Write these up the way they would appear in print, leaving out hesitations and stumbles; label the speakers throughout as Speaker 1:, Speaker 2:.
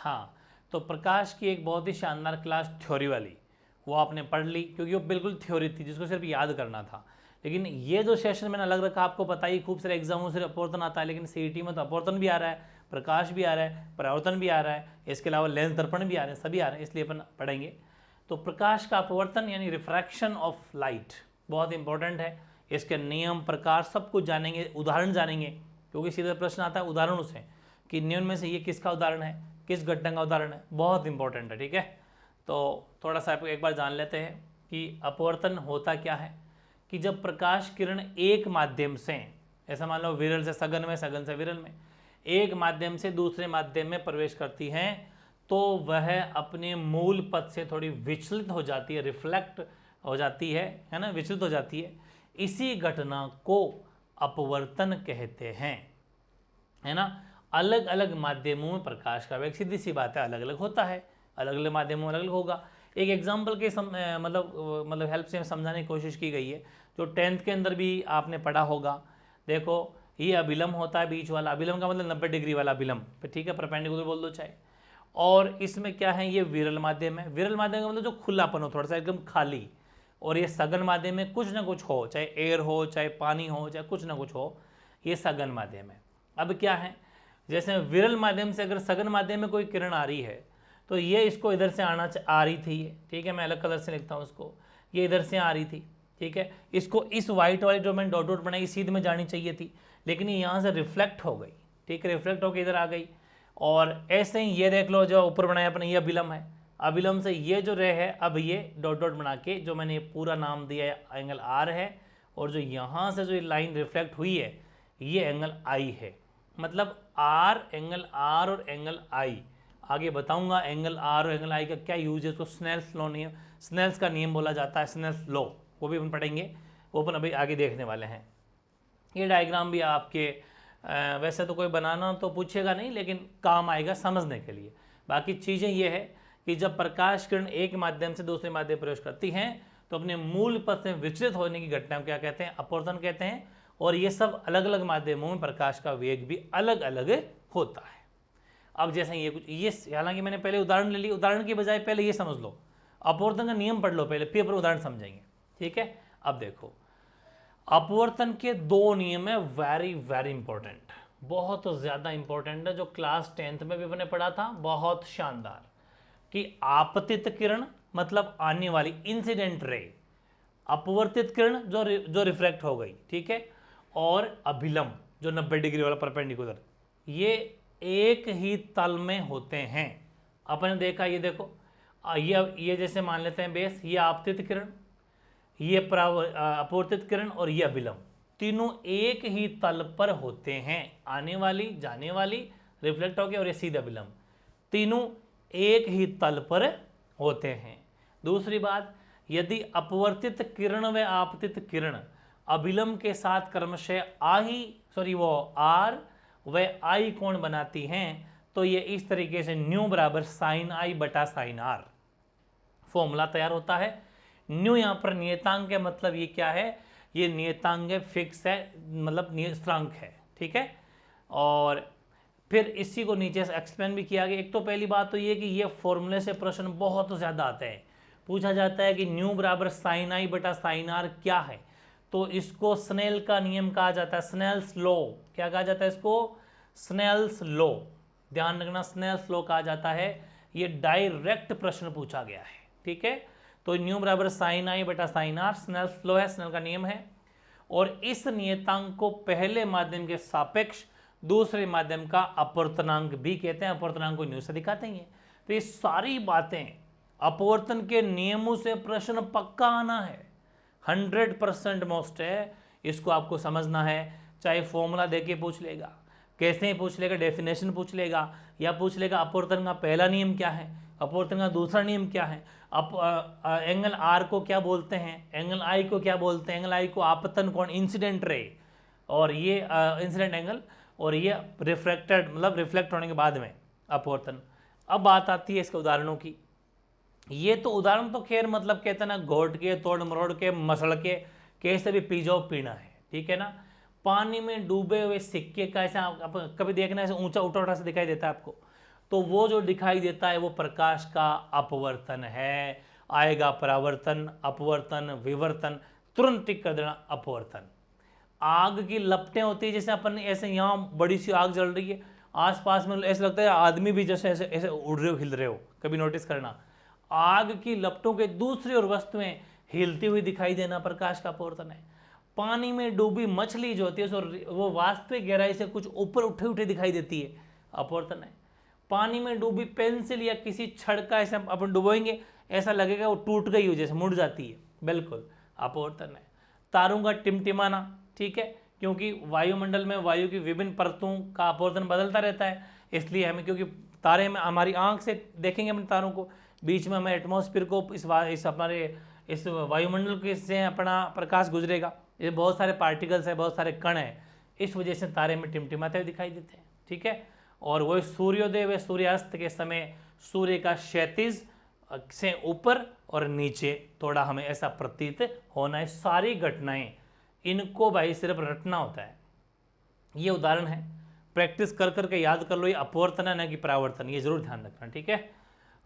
Speaker 1: हाँ, तो प्रकाश की एक बहुत ही शानदार क्लास थ्योरी वाली वो आपने पढ़ ली, क्योंकि वो बिल्कुल थ्योरी थी जिसको सिर्फ याद करना था। लेकिन ये जो सेशन मैंने अलग रखा, आपको पता ही खूब सारे एग्जामों से अपवर्तन आता है, लेकिन सीईटी में तो अपवर्तन भी आ रहा है, प्रकाश भी आ रहा है, परावर्तन भी आ रहा है, इसके अलावा लेंस दर्पण भी आ रहे हैं, सभी आ रहे हैं, इसलिए अपन पढ़ेंगे। तो प्रकाश का अपवर्तन यानी रिफ्रैक्शन ऑफ लाइट बहुत इंपॉर्टेंट है। इसके नियम, प्रकार सब कुछ जानेंगे, उदाहरण जानेंगे, क्योंकि सीधा प्रश्न आता है उदाहरणों से कि नियम में से ये किसका उदाहरण है, किस घटना का उदाहरण है, बहुत इंपॉर्टेंट है। ठीक है, तो थोड़ा सा एक बार जान लेते हैं कि अपवर्तन होता क्या है। कि जब प्रकाश किरण एक माध्यम से, ऐसा मान लो विरल से सघन में, सघन से विरल में, एक माध्यम से दूसरे माध्यम में प्रवेश करती हैं, तो वह अपने मूल पथ से थोड़ी विचलित हो जाती है, रिफ्लेक्ट हो जाती है ना, विचलित हो जाती है। इसी घटना को अपवर्तन कहते हैं, है ना। अलग अलग माध्यमों में प्रकाश का वेग, सीधी सी बात है, अलग अलग होता है, अलग अलग माध्यमों में अलग अलग होगा। एक एग्जाम्पल के मतलब हेल्प से समझाने की कोशिश की गई है, जो 10th के अंदर भी आपने पढ़ा होगा। देखो, ये अभिलंब होता है, बीच वाला अभिलंब का मतलब 90 डिग्री वाला अभिलंब, ठीक है, परपेंडिकुलर बोल दो चाहे। और इसमें क्या है, ये विरल माध्यम है। विरल माध्यम का मतलब जो खुलापन हो, थोड़ा सा एकदम खाली। और ये सघन माध्यम में कुछ ना कुछ हो, चाहे एयर हो, चाहे पानी हो, चाहे कुछ ना कुछ हो, ये सघन माध्यम है। अब क्या है, जैसे विरल माध्यम से अगर सघन माध्यम में कोई किरण आ रही है, तो ये इसको इधर से आ रही थी ये, ठीक है, मैं अलग कलर से लिखता हूँ इसको, ये इधर से आ रही थी, ठीक है। इसको इस वाइट वाली जो मैंने डॉट डॉट बनाई सीध में जानी चाहिए थी, लेकिन ये यहाँ से रिफ्लेक्ट हो गई, ठीक है, रिफ्लेक्ट होकर इधर आ गई। और ऐसे ही ये देख लो, जो ऊपर बनाया अपने, ये अभिलंब है, अभिलंब से ये जो रे है, अब ये डॉट डॉट बना के जो मैंने पूरा नाम दिया है एंगल आर है, और जो यहाँ से जो लाइन रिफ्लेक्ट हुई है, ये एंगल आई है। मतलब आर, एंगल आर और एंगल आई, आगे बताऊंगा एंगल आर और एंगल आई का क्या यूज है, उसको स्नेल्स लॉ नियम, स्नेल्स का नियम बोला जाता है, स्नेल्स लॉ, वो भी अपन पढ़ेंगे, वो अपन अभी आगे देखने वाले हैं। ये डायग्राम भी आपके वैसे तो कोई बनाना तो पूछेगा नहीं, लेकिन काम आएगा समझने के लिए। बाकी चीज़ें ये है कि जब प्रकाश किरण एक माध्यम से दूसरे माध्यम प्रवेश करती हैं, तो अपने मूल पथ से विचलित होने की घटना को क्या कहते हैं, अपवर्तन कहते हैं। और ये सब अलग अलग माध्यमों में प्रकाश का वेग भी अलग अलग होता है। अब जैसे ये कुछ, ये हालांकि मैंने पहले उदाहरण ले ली, उदाहरण की बजाय पहले ये समझ लो, अपवर्तन का नियम पढ़ लो पहले, फिर अपन उदाहरण समझेंगे, ठीक है। अब देखो, अपवर्तन के दो नियम है, वेरी वेरी इंपॉर्टेंट, बहुत ज़्यादा इंपॉर्टेंट है, जो क्लास 10th में भी मैंने पढ़ा था, बहुत शानदार। कि आपतित किरण मतलब आने वाली इंसिडेंट रे, अपवर्तित किरण जो रिफ्रैक्ट हो गई, ठीक है, और अभिलंब जो 90 डिग्री वाला परपेंडिकुलर, ये एक ही तल में होते हैं। अपन देखा, ये देखो, ये जैसे मान लेते हैं बेस, ये आपतित किरण, ये अपवर्तित किरण और ये अभिलंब, तीनों एक ही तल पर होते हैं, आने वाली, जाने वाली, रिफ्लेक्ट होके, और ये सीधा अभिलंब, तीनों एक ही तल पर होते हैं। दूसरी बात, यदि अपवर्तित किरण व आपतित किरण अभिलंब के साथ क्रमशः आर व आई कोण बनाती हैं, तो ये इस तरीके से न्यू बराबर साइन आई बटा साइन आर फॉर्मूला तैयार होता है। न्यू यहाँ पर नियतांक है, मतलब ये क्या है, ये नियतांक है, फिक्स है, मतलब स्थिरांक है, ठीक है। और फिर इसी को नीचे से एक्सप्लेन भी किया गया। एक तो पहली बात तो ये कि ये फॉर्मूले से प्रश्न बहुत ज़्यादा आते हैं, पूछा जाता है कि न्यू बराबर साइन आई बटा साइन आर क्या है, तो इसको स्नेल का नियम कहा जाता है, स्नेल्स लॉ, क्या कहा जाता है इसको, स्नेल्स लॉ, ध्यान रखना, स्नेल्स लॉ कहा जाता है। ये डायरेक्ट प्रश्न पूछा गया है, ठीक है। तो न्यू बराबर साइन आई बटा साइन आर स्नेल्स लॉ है, स्नेल का नियम है। और इस नियतांक को पहले माध्यम के सापेक्ष दूसरे माध्यम का अपवर्तनांक भी कहते हैं, अपवर्तनांक को न्यू से दिखाते हैं। तो ये सारी बातें अपवर्तन के नियमों से प्रश्न पक्का आना है, 100% मोस्ट है, इसको आपको समझना है। चाहे फॉर्मूला देके पूछ लेगा, कैसे ही पूछ लेगा, डेफिनेशन पूछ लेगा, या पूछ लेगा अपवर्तन का पहला नियम क्या है, अपवर्तन का दूसरा नियम क्या है, एंगल आर को क्या बोलते हैं, एंगल आई को क्या बोलते हैं, एंगल आई को आपतन कोण, इंसिडेंट रे, और ये इंसिडेंट एंगल, और ये रिफ्लेक्टेड मतलब रिफ्लेक्ट होने के बाद में अपवर्तन। अब बात आती है इसके उदाहरणों की। ये तो उदाहरण तो खैर मतलब कहते हैं ना, घोट के, तोड़ मरोड़ के, मसड़ के, कैसे भी पी जाओ पीना है, ठीक है ना। पानी में डूबे हुए सिक्के का ऐसा आप कभी देखना, ऐसे ऊंचा उठा उठा से दिखाई देता है आपको, तो वो जो दिखाई देता है वो प्रकाश का अपवर्तन है। आएगा परावर्तन, अपवर्तन, विवर्तन, तुरंत टिक कर देना अपवर्तन। आग की लपटें होती है, जैसे अपन ऐसे यहाँ बड़ी सी आग जल रही है, आसपास में ऐसे लगता है आदमी भी जैसे ऐसे ऐसे उड़ रहे हो, हिल रहे हो, कभी नोटिस करना। आग की लपटों के दूसरी ओर वस्तुएं हिलती हुई दिखाई देना प्रकाश का अपवर्तन है। पानी में डूबी मछली जो होती है वो वास्तविक गहराई से कुछ ऊपर उठे उठे दिखाई देती है, अपवर्तन है। पानी में डूबी पेंसिल या किसी छड़ का ऐसे अपन डुबोएंगे, ऐसा लगेगा वो टूट गई हो, जैसे मुड़ जाती है, बिल्कुल अपवर्तन है। तारों का टिमटिमाना, ठीक है, क्योंकि वायुमंडल में वायु की विभिन्न परतों का अपवर्तन बदलता रहता है, इसलिए हमें, क्योंकि तारे में हमारी आंख से देखेंगे अपने तारों को, बीच में हमें एटमॉस्फेयर को इस हमारे इस वायुमंडल के से अपना प्रकाश गुजरेगा, ये बहुत सारे पार्टिकल्स हैं, बहुत सारे कण हैं, इस वजह से तारे में टिमटिमाते हुए दिखाई देते हैं, ठीक है। और वही सूर्योदय व सूर्यास्त के समय सूर्य का क्षैतिज से ऊपर और नीचे थोड़ा हमें ऐसा प्रतीत होना है। सारी घटनाएं इनको भाई सिर्फ रटना होता है। ये उदाहरण है, प्रैक्टिस कर करके याद कर लो, ये अपवर्तन है ना कि परावर्तन, ये जरूर ध्यान रखना, ठीक है।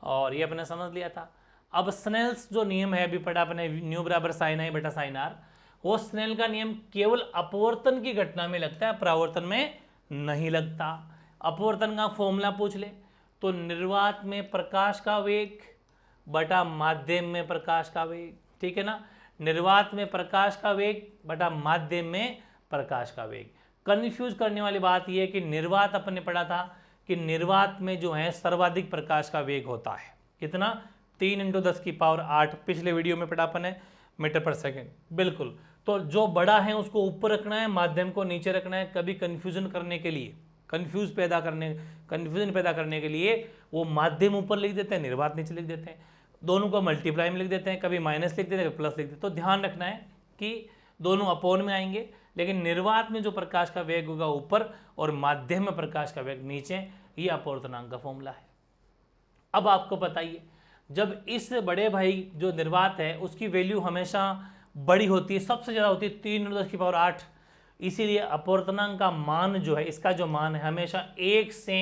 Speaker 1: और ये अपने समझ लिया था। अब स्नेल्स जो नियम है, अभी पढ़ा अपने, न्यू बराबर साइन आई बटा साइन आर, वो स्नेल का नियम केवल अपवर्तन की घटना में लगता है, परावर्तन में नहीं लगता। अपवर्तन का फॉर्मूला पूछ ले तो निर्वात में प्रकाश का वेग बटा माध्यम में प्रकाश का वेग, ठीक है ना। निर्वात में प्रकाश का वेग बटा माध्यम में प्रकाश का वेग। कंफ्यूज करने वाली बात यह है कि निर्वात अपन ने पढ़ा था कि निर्वात में जो है सर्वाधिक प्रकाश का वेग होता है, कितना, 3 × 10⁸ पिछले वीडियो में पढ़ा अपन है, मीटर पर सेकेंड, बिल्कुल। तो जो बड़ा है उसको ऊपर रखना है, माध्यम को नीचे रखना है, कभी कंफ्यूजन करने के लिए, कंफ्यूजन पैदा करने के लिए वो माध्यम ऊपर लिख देते हैं, निर्वात नीचे लिख देते हैं, दोनों को मल्टीप्लाई में लिख देते हैं, कभी माइनस लिख देते हैं, कभी प्लस लिख देते हैं। तो ध्यान रखना है कि दोनों अपोन में आएंगे, लेकिन निर्वात में जो प्रकाश का वेग होगा ऊपर और माध्यम में प्रकाश का वेग नीचे, ये अपवर्तनांक का फॉर्मूला है। अब आपको बताइए, जब इस बड़े भाई जो निर्वात है उसकी वैल्यू हमेशा बड़ी होती है, सबसे ज़्यादा होती है 3 × 10⁸, इसीलिए अपवर्तनांक का मान जो है, इसका जो मान है हमेशा 1 से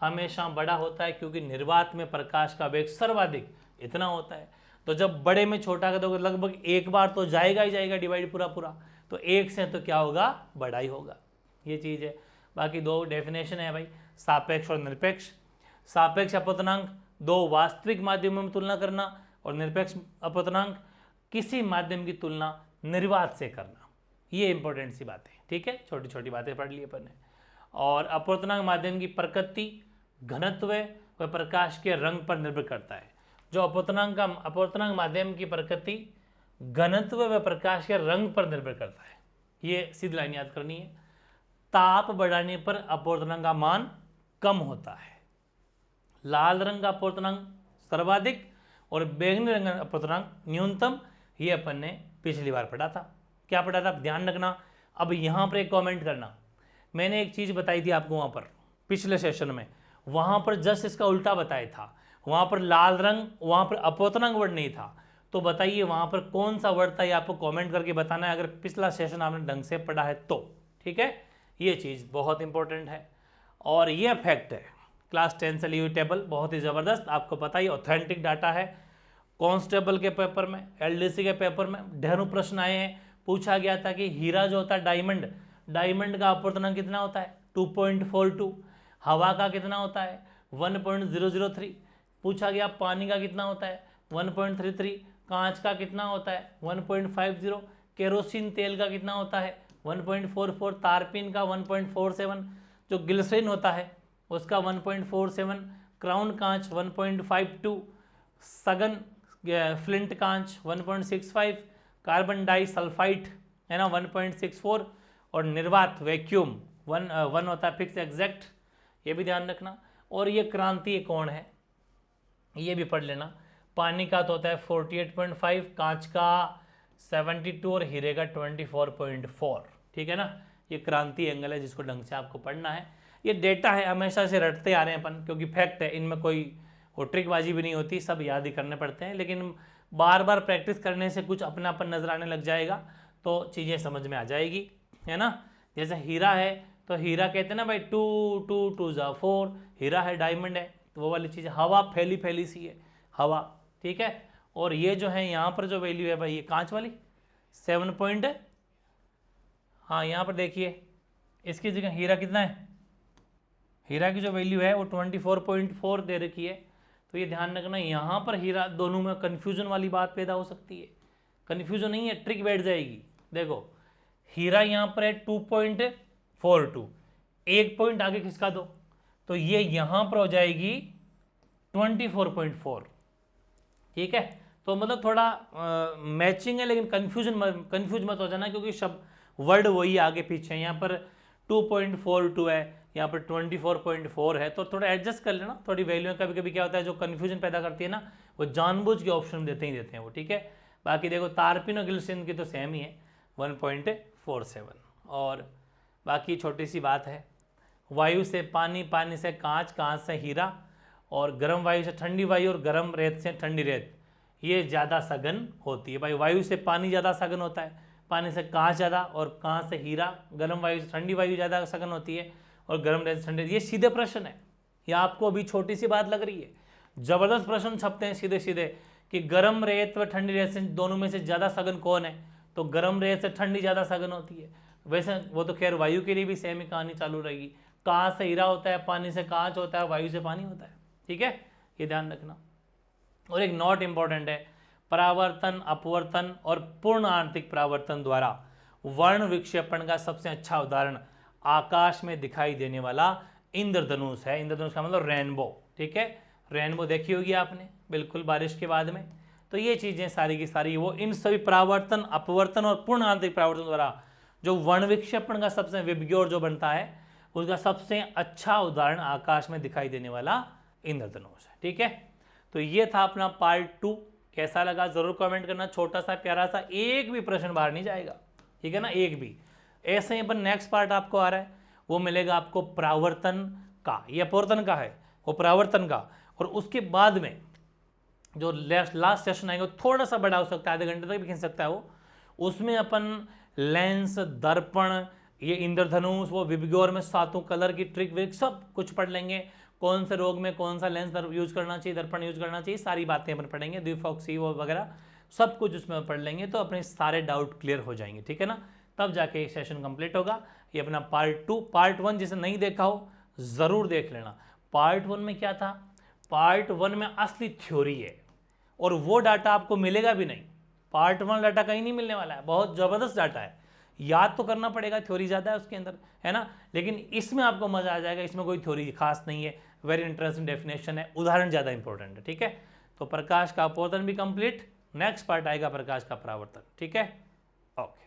Speaker 1: हमेशा बड़ा होता है, क्योंकि निर्वात में प्रकाश का वेग सर्वाधिक इतना होता है। तो जब बड़े में छोटा कर दोगे लगभग एक बार तो जाएगा ही जाएगा डिवाइड पूरा पूरा, तो 1 से तो क्या होगा, बड़ा ही होगा, ये चीज़ है। बाकी दो डेफिनेशन है भाई, सापेक्ष और निरपेक्ष। सापेक्ष अपवर्तनांक दो वास्तविक माध्यमों में तुलना करना, और निरपेक्ष अपवर्तनांक किसी माध्यम की तुलना निर्वात से करना। ये इंपॉर्टेंट सी बात है, ठीक है, छोटी छोटी बातें पढ़ ली अपन ने। और अपवर्तनांक माध्यम की प्रकृति, घनत्व व प्रकाश के रंग पर निर्भर करता है। जो अपवर्तनांक माध्यम की प्रकृति, घनत्व व प्रकाश के रंग पर निर्भर करता है, ये सीधी लाइन याद करनी है। ताप बढ़ाने पर अपवर्तनांक का मान कम होता है। लाल रंग का अपवर्तनांक सर्वाधिक और बैंगनी रंग का अपवर्तनांक न्यूनतम, ये अपन ने पिछली बार पढ़ा था। क्या पढ़ा था, ध्यान रखना। अब यहाँ पर एक कमेंट करना, मैंने एक चीज़ बताई थी आपको वहाँ पर पिछले सेशन में, वहाँ पर जस्ट इसका उल्टा बताया था। वहाँ पर लाल रंग, वहाँ पर अपवर्तनांक वर्ड नहीं था। तो बताइए वहाँ पर कौन सा वर्ड था, ये आपको कमेंट करके बताना है, अगर पिछला सेशन आपने ढंग से पढ़ा है तो, ठीक है। ये चीज़ बहुत इंपॉर्टेंट है। और ये फैक्ट है, क्लास 10 से ली हुई टेबल बहुत ही ज़बरदस्त, आपको पता ही ऑथेंटिक डाटा है। कांस्टेबल के पेपर में, एलडीसी के पेपर में ढेरों प्रश्न आए हैं। पूछा गया था कि हीरा जो होता है डायमंड, डायमंड का अपवर्तनांक कितना होता है, 2.42। हवा का कितना होता है, 1.003। पूछा गया पानी का कितना होता है, 1.33। कांच का कितना होता है, 1.50। केरोसिन तेल का कितना होता है, 1.44। तारपीन का 1.47। जो ग्लिसरीन होता है उसका 1.47। क्राउन कांच 1.52। सघन फ्लिंट कांच 1.65। कार्बन डाइसल्फाइड है ना 1.64। और निर्वात वैक्यूम 1 होता है फिक्स एग्जैक्ट, ये भी ध्यान रखना। और ये क्रांतीय कोण है, ये भी पढ़ लेना। पानी का तो होता है 48.5, कांच का 72 और हीरे का 24.4, ठीक है ना। ये क्रांतीय एंगल है जिसको ढंग से आपको पढ़ना है। ये डेटा है, हमेशा से रटते आ रहे हैं अपन, क्योंकि फैक्ट है, इनमें कोई ट्रिकबाजी भी नहीं होती, सब याद ही करने पड़ते हैं। लेकिन बार बार प्रैक्टिस करने से कुछ अपनापन नजर आने लग जाएगा, तो चीज़ें समझ में आ जाएगी, है ना। जैसे हीरा है तो हीरा कहते हैं ना भाई 2 2 2 4, हीरा है, डायमंड है, तो वो वाली चीज़, हवा फैली फैली सी है हवा, ठीक है। और ये जो है यहाँ पर जो वैल्यू है भाई, ये कांच वाली 7 पॉइंट, हाँ यहाँ पर देखिए इसकी जगह हीरा कितना है, हीरा की जो वैल्यू है वो 24.4 दे रखी है। तो ये ध्यान रखना, यहाँ पर हीरा, दोनों में कन्फ्यूजन वाली बात पैदा हो सकती है। कन्फ्यूजन नहीं है, ट्रिक बैठ जाएगी। देखो हीरा यहाँ पर है 2.42, एक पॉइंट आगे किसका दो, तो ये यहाँ पर हो जाएगी 24.4, ठीक है। तो मतलब थोड़ा मैचिंग है, लेकिन कंफ्यूज मत हो जाना, क्योंकि शब्द वर्ड वही आगे पीछे है। यहाँ पर 2.42 है, यहाँ पर 24.4 है, तो थोड़ा एडजस्ट कर लेना थोड़ी वैल्यू। कभी कभी क्या होता है, जो कन्फ्यूजन पैदा करती है ना, वो जानबूझ के ऑप्शन देते हैं वो, ठीक है। बाकी देखो तारपीन और ग्लिसरीन की तो सेम ही है 1.47। और बाकी छोटी सी बात है, वायु से पानी, पानी से कांच, कांच से हीरा, और गर्म वायु से ठंडी वायु, और गर्म रेत से ठंडी रेत, ये ज़्यादा सघन होती है भाई। वायु से पानी ज़्यादा सघन होता है, पानी से कांच ज़्यादा, और कांच से हीरा, गर्म वायु से ठंडी वायु ज़्यादा सघन होती है, और गर्म रेत से ठंडी। ये सीधे प्रश्न है, ये आपको अभी छोटी सी बात लग रही है, जबरदस्त प्रश्न छपते हैं सीधे सीधे कि गर्म रेत व ठंडी रेत से दोनों में से ज़्यादा सघन कौन है, तो गर्म रेत से ठंडी ज़्यादा सघन होती है। वैसे वो तो खैर वायु के लिए भी सेम ही कहानी चालू रहेगी, कांच से हीरा होता है, पानी से कांच होता है, वायु से पानी होता है, ठीक है, ये ध्यान रखना। और एक नोट इंपॉर्टेंट है, परावर्तन, अपवर्तन और पूर्ण आंतरिक परावर्तन द्वारा वर्ण विक्षेपण का सबसे अच्छा उदाहरण आकाश में दिखाई देने वाला इंद्रधनुष है। इंद्रधनुष का मतलब रेनबो, ठीक है, रेनबो देखी होगी आपने बिल्कुल बारिश के बाद में। तो ये चीजें सारी की सारी वो इन सभी परावर्तन, अपवर्तन और पूर्ण आंतरिक परावर्तन द्वारा जो वर्ण विक्षेपण का सबसे विभ्योर जो बनता है, उसका सबसे अच्छा उदाहरण आकाश में दिखाई देने वाला इंद्रधनुष है, ठीक है। तो ये था अपना पार्ट 2। कैसा लगा जरूर कमेंट करना, छोटा सा प्यारा सा, एक भी प्रश्न बाहर नहीं जाएगा, ठीक है ना, एक भी। ऐसे ही अपन नेक्स्ट पार्ट आपको आ रहा है, वो मिलेगा आपको परावर्तन का, ये अपवर्तन का है, वो परावर्तन का। और उसके बाद में जो लास्ट सेशन आएगा थोड़ा सा बड़ा हो सकता है, आधे घंटे तक भी खींच सकता है वो। उसमें अपन लेंस, दर्पण, ये इंद्रधनुष, वो विबग्योर में 7 कलर की ट्रिक विक सब कुछ पढ़ लेंगे। कौन से रोग में कौन सा लेंस यूज करना चाहिए, दर्पण यूज करना चाहिए, सारी बातें अपन पढ़ेंगे, द्विफॉक्सी वो वगैरह सब कुछ उसमें पढ़ लेंगे, तो अपने सारे डाउट क्लियर हो जाएंगे, ठीक है ना। तब जाके ये सेशन कंप्लीट होगा। ये अपना पार्ट 2। पार्ट 1 जिसे नहीं देखा हो जरूर देख लेना। पार्ट 1 में क्या था, पार्ट 1 में असली थ्योरी है, और वो डाटा आपको मिलेगा भी नहीं। पार्ट 1 डाटा कहीं नहीं मिलने वाला है, बहुत जबरदस्त डाटा है, याद तो करना पड़ेगा, थ्योरी ज़्यादा है उसके अंदर, है ना। लेकिन इसमें आपको मजा आ जाएगा, इसमें कोई थ्योरी खास नहीं है, वेरी इंटरेस्टिंग डेफिनेशन है, उदाहरण ज़्यादा इंपॉर्टेंट है, ठीक है। तो प्रकाश का अपवर्तन भी कंप्लीट, नेक्स्ट पार्ट आएगा प्रकाश का परावर्तन, ठीक है, ओके।